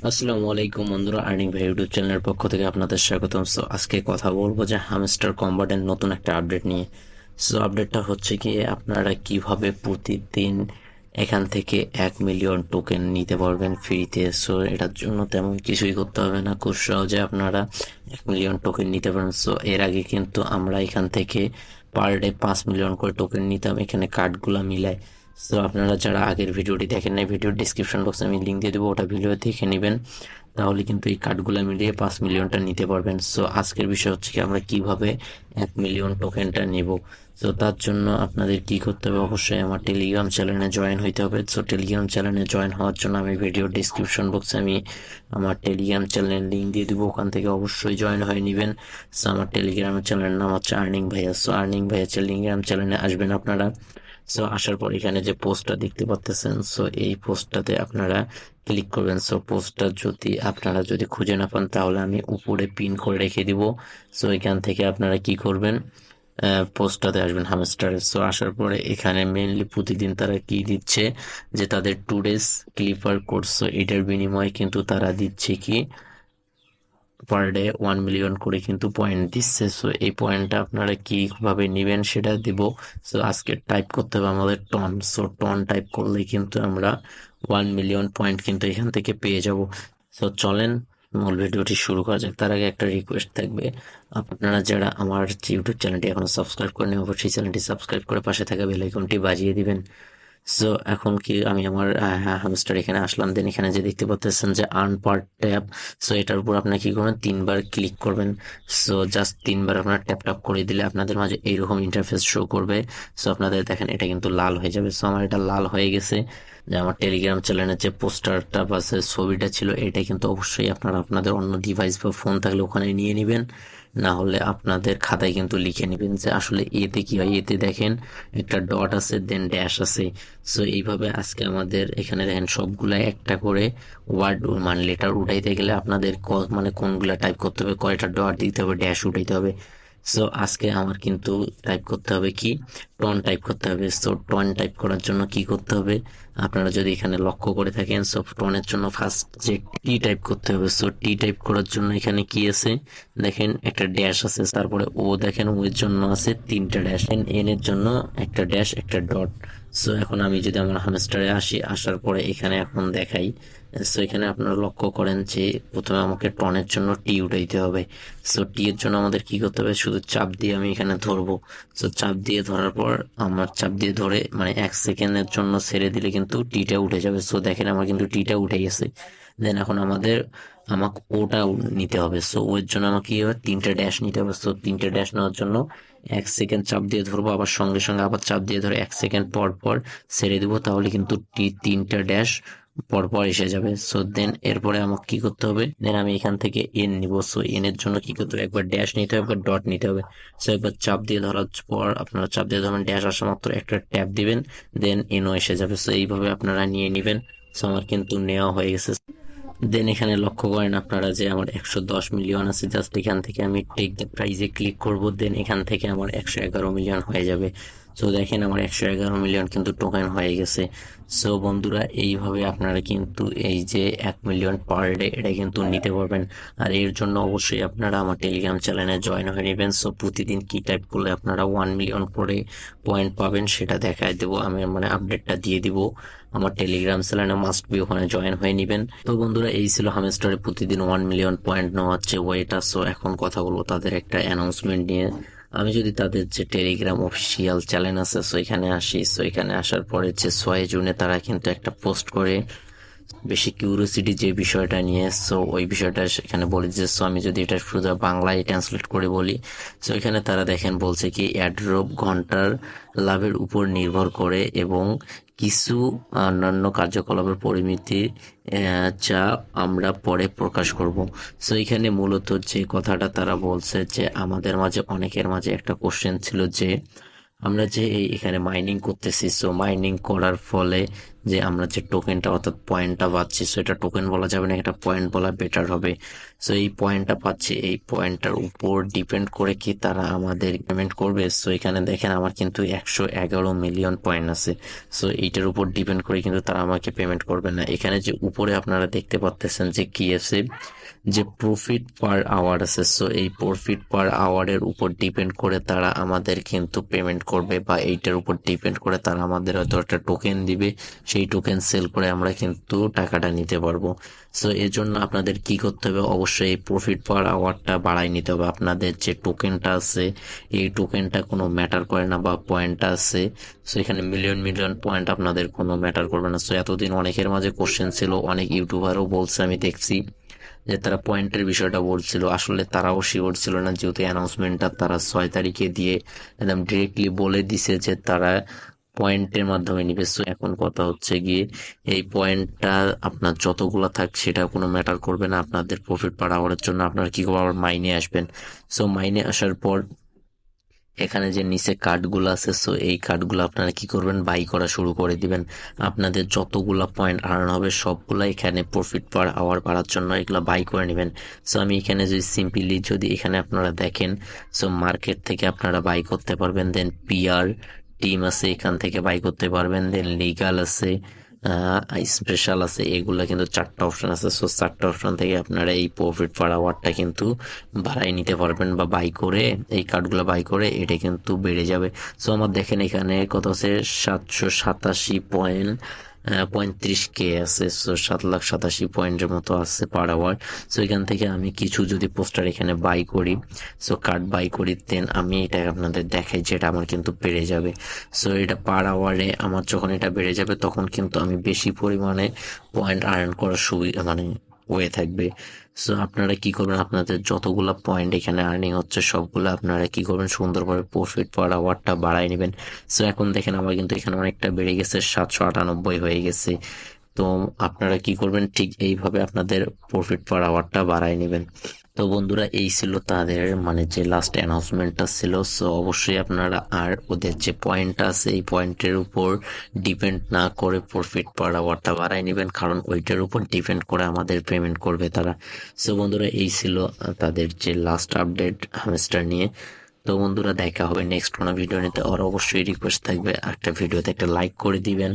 আসসালামু আলাইকুম বন্ধুরা, আর্নিং ভাই ইউটিউব চ্যানেলের পক্ষ থেকে আপনাদের স্বাগতম। সো আজকে কথা বলবো যে হামস্টার কম্বাটের নতুন একটা আপডেট নিয়ে। সো আপডেটটা হচ্ছে কি, আপনারা কিভাবে প্রতিদিন এখান থেকে 1 মিলিয়ন টোকেন নিতে পারবেন ফ্রিতে। সো এটার জন্য তেমন কিছুই করতে হবে না, খুব সহজে আপনারা 1 মিলিয়ন টোকেন নিতে পারেন। সো এর আগে কিন্তু আমরা এখান থেকে পার ডে 5 মিলিয়ন করে টোকেন নিতাম এখানে কার্ডগুলা মিলায়। সো আপনারা যারা আগের ভিডিওটি দেখেন নাই, ভিডিওর ডিসক্রিপশন বক্সে আমি লিঙ্ক দিয়ে দেবো, ওটা ভিডিও দেখে নেবেন। তাহলে কিন্তু এই কার্ডগুলো মিলিয়ে 5 মিলিয়নটা নিতে পারবেন। সো আজকের বিষয় হচ্ছে কি, আমরা কিভাবে 1 মিলিয়ন টোকেনটা নিব। সো তার জন্য আপনাদের কি করতে হবে, অবশ্যই আমার টেলিগ্রাম চ্যানেলে জয়েন হইতে হবে। সো টেলিগ্রাম চ্যানেলে জয়েন হওয়ার জন্য আমি ভিডিওর ডিসক্রিপশন বক্সে আমি আমার টেলিগ্রাম চ্যানেলের লিঙ্ক দিয়ে দিব, ওখান থেকে অবশ্যই জয়েন হয়ে নেবেন। সো আমার টেলিগ্রাম চ্যানেলের নাম হচ্ছে আর্নিং ভাইয়া। সো আর্নিং ভাইয়া টেলিগ্রাম চ্যানেলে আসবেন আপনারা। সো আসার পর এখানে যে পোস্টটা দেখতে পাচ্ছেন, সো এই পোস্টটাতে আপনারা ক্লিক করবেন। সো পোস্টটা যদি আপনারা খুঁজে না পান, তাহলে আমি উপরে পিন করে রেখে দিব। সো এখান থেকে আপনারা কি করবেন, পোস্টটাতে আসবেন হামস্টারে। সো আসার পরে এখানে মেইনলি প্রতিদিন তারা কি দিচ্ছে, যে তাদের 2 ডেজ ক্লিপার কোর্স। সো এটার বিনিময়ে কিন্তু তারা দিচ্ছে কি, পার ডে 1 মিলিয়ন করে কিন্তু পয়েন্ট দিচ্ছে। সো এই পয়েন্টটা আপনারা কিভাবে নেবেন সেটা দিব। সো আজকে টাইপ করতে হবে আমাদের টন। সো টন টাইপ করলে কিন্তু আমরা 1 মিলিয়ন পয়েন্ট কিন্তু এখান থেকে পেয়ে যাব। সো চলেন মূল ভিডিওটি শুরু করা যাক। তার আগে একটা রিকোয়েস্ট থাকবে, আপনারা যারা আমার ইউটিউব চ্যানেলটি এখনো সাবস্ক্রাইব করেন, অবশ্যই চ্যানেলটি সাবস্ক্রাইব করে পাশে থাকা বেল আইকনটি বাজিয়ে দিবেন। সো এখন কি আমি আমার হামস্টার এখানে আসলাম। দেন এখানে যে দেখতে পাচ্ছেন যে আর্ন পার ট্যাপ, সো এটার উপর আপনার কি করবেন, 3বার ক্লিক করবেন। সো জাস্ট 3বার আপনার ট্যাপ ট্যাপ করে দিলে আপনাদের মাঝে এইরকম ইন্টারফেস শো করবে। সো আপনাদের দেখেন এটা কিন্তু লাল হয়ে যাবে। সো আমার এটা লাল হয়ে গেছে। যে আমার টেলিগ্রাম চ্যানেলের যে পোস্টারটা বা ছবিটা ছিল, এটা কিন্তু অবশ্যই আপনারা আপনাদের অন্য ডিভাইস বা ফোন থাকলে ওখানে নিয়ে নেবেন। না হলে আপনাদের খাতায় কিন্তু লিখে নেবেন যে আসলে এতে কি হয়। এতে দেখেন একটা ডট আছে, দেন ড্যাশ আছে। সো এইভাবে আজকে আমাদের এখানে দেখেন সবগুলা একটা করে ওয়ার্ড মানে লেটার উঠাইতে গেলে আপনাদের মানে কোনগুলা টাইপ করতে হবে, কয়টা ডট দিতে হবে, ড্যাশ উঠাইতে হবে। সো আজকে আমার কিন্তু টাইপ করতে হবে কি, টন টাইপ করতে হবে। সো টন টাইপ করার জন্য কি করতে হবে, আপনারা যদি এখানে লক্ষ্য করে থাকেন, সো টনের জন্য ফার্স্ট যে টি টাইপ করতে হবে। সো টি টাইপ করার জন্য এখানে কি আছে, দেখেন একটা ড্যাশ আছে, তারপরে ও দেখেন ও এর জন্য আছে 3টা ড্যাশ, এন এর জন্য একটা ড্যাশ একটা ডট। সো এখন আমি যদি আমার হামস্টারে আসি, আসার পরে এখানে এখন দেখাই। সো এখানে আপনারা লক্ষ্য করেন যে প্রথমে আমাকে টনের জন্য টি উঠাইতে হবে। সো টি এর জন্য আমাদের কি করতে হবে, শুধু চাপ দিয়ে আমি এখানে ধরবো। সো চাপ দিয়ে ধরার পর আমার চাপ দিয়ে ধরে মানে 1 সেকেন্ডের জন্য ছেড়ে দিলে কিন্তু টিটা উঠে যাবে। সো দেখেন আমার কিন্তু টিটা উঠে গেছে। দেন এখন আমাকে ওটা নিতে হবে। সো ওর জন্য আমাকে কি হবে, 3টা ড্যাশ নিতে হবে। সো 3টা ড্যাশ নেওয়ার জন্য 1 সেকেন্ড চাপ দিয়ে ধরবো, আবার সঙ্গে সঙ্গে আবার চাপ দিয়ে ধরে 1 সেকেন্ড পর পর ছেড়ে দিব, তাহলে কিন্তু 3টা ড্যাশ পর পর এসে যাবে। সো দেন এরপরে আমাকে কি করতে হবে, দেন আমি এখান থেকে এন নিব। সো এন এর জন্য কি করতে হবে, একবার ড্যাশ নিতে হবে, একবার ডট নিতে হবে। সো একবার চাপ দিয়ে ধরার পর আপনারা চাপ দিয়ে ধরবেন, ড্যাশ আসা মাত্র একটা ট্যাপ দিবেন, দেন এনও এসে যাবে। সো এইভাবে আপনারা নিয়ে নিবেন। সো আমার কিন্তু নেওয়া হয়ে গেছে। দেন এখানে লক্ষ্য করেন আপনারা যে আমার 110 মিলিয়ন আছে, জাস্ট এখান থেকে আমি টেক দ্য প্রাইজে ক্লিক করব, দেন এখান থেকে আমার 111 মিলিয়ন হয়ে যাবে। সো দেখেন আমার 111 মিলিয়ন কিন্তু টোকেন হয়ে গেছে। সো বন্ধুরা, এইভাবে আপনারা কিন্তু এই যে 1 মিলিয়ন পার ডে এটা কিন্তু নিতে পারবেন। আর এর জন্য অবশ্যই আপনারা আমার টেলিগ্রাম চ্যানেলে জয়েন হয়ে নেবেন। সো প্রতিদিন কি টাইপ করলে আপনারা 1 মিলিয়ন করে পয়েন্ট পাবেন সেটা দেখায় দেবো আমি, মানে আপডেটটা দিয়ে দিব। আমার টেলিগ্রাম চ্যানেলে মাস্ট বি ওখানে জয়েন হয়ে নেবেন। তো বন্ধুরা, এই ছিল হামস্টারে প্রতিদিন 1 মিলিয়ন পয়েন্ট নেওয়া হচ্ছে ওয়েটা। সো এখন কথা বলবো তাদের একটা অ্যানাউন্সমেন্ট নিয়ে। আমি যদি তাদের যে টেলিগ্রাম অফিসিয়াল চ্যানেল আছে, সো এখানে আসি। সো এখানে আসার পরে যে 6 জুনে তারা কিন্তু একটা পোস্ট করে বেশি কিউরিওসিটি যে বিষয়টা নিয়ে। সো ওই বিষয়টা এখানে বলি যে, সো আমি যদি এটা শুধু বাংলায় ট্রান্সলেট করে বলি, সো এখানে তারা দেখেন বলছে কি, অ্যাড্রপ ঘন্টার লাভের উপর নির্ভর করে এবং কিছু অন্যান্য কার্যকলাপের পরিমিতি যা আমরা পরে প্রকাশ করব। সো এখানে মূলত যে কথাটা তারা বলছে, যে আমাদের মাঝে অনেকের মাঝে একটা কোশ্চেন ছিল যে আমরা যে এখানে মাইনিং করতেছি, সো মাইনিং করার ফলে যে আমরা যে টোকেনটা অর্থাৎ পয়েন্টটা পাচ্ছি, সো এটা টোকেন বলা যাবে না, এটা পয়েন্ট বলা বেটার হবে। সো এই পয়েন্টটা পাচ্ছি, এই পয়েন্টটার উপর ডিপেন্ড করে কি তারা আমাদের পেমেন্ট করবে। সো এখানে দেখেন আমার কিন্তু 111 মিলিয়ন পয়েন্ট আছে। সো এইটার উপর ডিপেন্ড করে কিন্তু তারা আমাকে পেমেন্ট করবে না। এখানে যে উপরে আপনারা দেখতে পাচ্ছেন যে কি আছে, যে প্রফিট পার আওয়ার আছে। সো এই প্রফিট পার আওয়ারের উপর ডিপেন্ড করে তারা আমাদের কিন্তু পেমেন্ট করবে, বা এইটার উপর ডিপেন্ড করে তারা আমাদের হয়তো একটা টোকেন দিবে, সেই টোকেন সেল করে আমরা কিন্তু টাকাটা নিতে পারবো। সো এর জন্য আপনাদের কি করতে হবে, অবশ্যই এই প্রফিট পার আওয়ারটা বাড়াই নিতে হবে। আপনাদের যে টোকেনটা আছে এই টোকেনটা কোনো ম্যাটার করে না, বা পয়েন্টটা আছে, সো এখানে মিলিয়ন মিলিয়ন পয়েন্ট আপনাদের কোনো ম্যাটার করবে না। সো এতদিন অনেকের মাঝে কোশ্চেন ছিল, অনেক ইউটিউবারও বলছে, আমি দেখছি যে তারা পয়েন্টের বিষয়টা বলছিল, আসলে তারাও শিওর ছিল না, যেহেতু অ্যানাউন্সমেন্টটা তারা 6 তারিখে দিয়ে একদম ডিরেক্টলি বলে দিছে যে তারা পয়েন্টের মাধ্যমে নিবে। সো এখন কথা হচ্ছে গিয়ে এই পয়েন্টটা আপনার যতগুলা থাক সেটা কোনো ম্যাটার করবে না। আপনাদের প্রফিট পার আওয়ারের জন্য আপনারা কি করবেন, আবার মাইনে আসবেন। সো মাইনে আসার পর এখানে যে নিচে কার্ডগুলো আছে, সো এই কার্ডগুলো আপনারা কি করবেন, বাই করা শুরু করে দিবেন। আপনাদের যতগুলা পয়েন্ট আর্ন হবে সবগুলা এখানে প্রফিট পার আওয়ার বাড়ার জন্য এগুলা বাই করে নেবেন। সো আমি এখানে যদি সিম্পলি যদি এখানে আপনারা দেখেন, সো মার্কেট থেকে আপনারা বাই করতে পারবেন, দেন পিআর টিম আছে এখান থেকে বাই করতে পারবেন, দেন লিগাল আছে, স্পেশাল আছে, এগুলা কিন্তু 4টা অপশন আছে। সো 4টা অপশন থেকে আপনারা এই প্রফিট পার আওয়ারটা কিন্তু বাড়াই নিতে পারবেন, বা বাই করে এই কার্ডগুলো বাই করে এটা কিন্তু বেড়ে যাবে। সো আমার দেখেন এখানে কত আছে, 787.35K আছে। সো 7,87,000 মতো আছে পার আওয়ার। সো এখান থেকে আমি কিছু যদি পোস্টার এখানে বাই করি, সো কার্ড বাই করি, দেন আমি এটা আপনাদের দেখাই যেটা আমার কিন্তু বেড়ে যাবে। সো এটা পার আওয়ারে আমার যখন এটা বেড়ে যাবে তখন কিন্তু আমি বেশি পরিমাণে পয়েন্ট আর্ন করার সুবিধা মানে হয়ে থাকবে। সো আপনারা কি করবেন, আপনাদের যতগুলা পয়েন্ট এখানে আর্নিং হচ্ছে সবগুলো আপনারা কি করবেন, সুন্দরভাবে প্রফিট পার আওয়ারটা বাড়াই নেবেন। সো এখন দেখেন আমার কিন্তু এখানে অনেকটা বেড়ে গেছে, 798 হয়ে গেছে। তো আপনারা কি করবেন, ঠিক এইভাবে আপনাদের প্রফিট পার আওয়ারটা বাড়াই নেবেন। তো বন্ধুরা এই ছিল তাদের মানে যে লাস্ট অ্যানাউন্সমেন্টটা ছিল। সো অবশ্যই আপনারা আর ওদের যে পয়েন্টটা আছে এই পয়েন্টের উপর ডিপেন্ড না করে প্রফিট পার আওয়ারটা বাড়াই নেবেন, কারণ ওইটার উপর ডিপেন্ড করে আমাদের পেমেন্ট করবে তারা। সো বন্ধুরা এই ছিল তাদের যে লাস্ট আপডেট হ্যামস্টার নিয়ে। তো বন্ধুরা দেখা হবে নেক্সট কোনো ভিডিও নিতে। আর অবশ্যই রিকোয়েস্ট থাকবে একটা ভিডিওতে একটা লাইক করে দিবেন,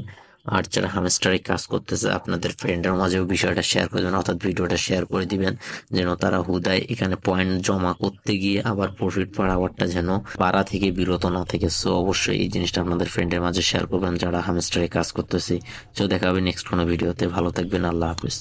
আর যারা হ্যামস্টারে কাজ করতেছে আপনাদের ফ্রেন্ডের মাঝেও বিষয়টা শেয়ার করে দেবেন, অর্থাৎ ভিডিওটা শেয়ার করে দিবেন, যেন তারা হুদায় এখানে পয়েন্ট জমা করতে গিয়ে আবার প্রফিট পার আওয়ারটা যেন বাড়া থেকে বিরত না থেকে। সো অবশ্যই এই জিনিসটা আপনাদের ফ্রেন্ডের মাঝে শেয়ার করবেন যারা হ্যামস্টারে কাজ করতেছে। তো দেখা হবে নেক্সট কোনো ভিডিওতে। ভালো থাকবেন, আল্লাহ হাফিজ।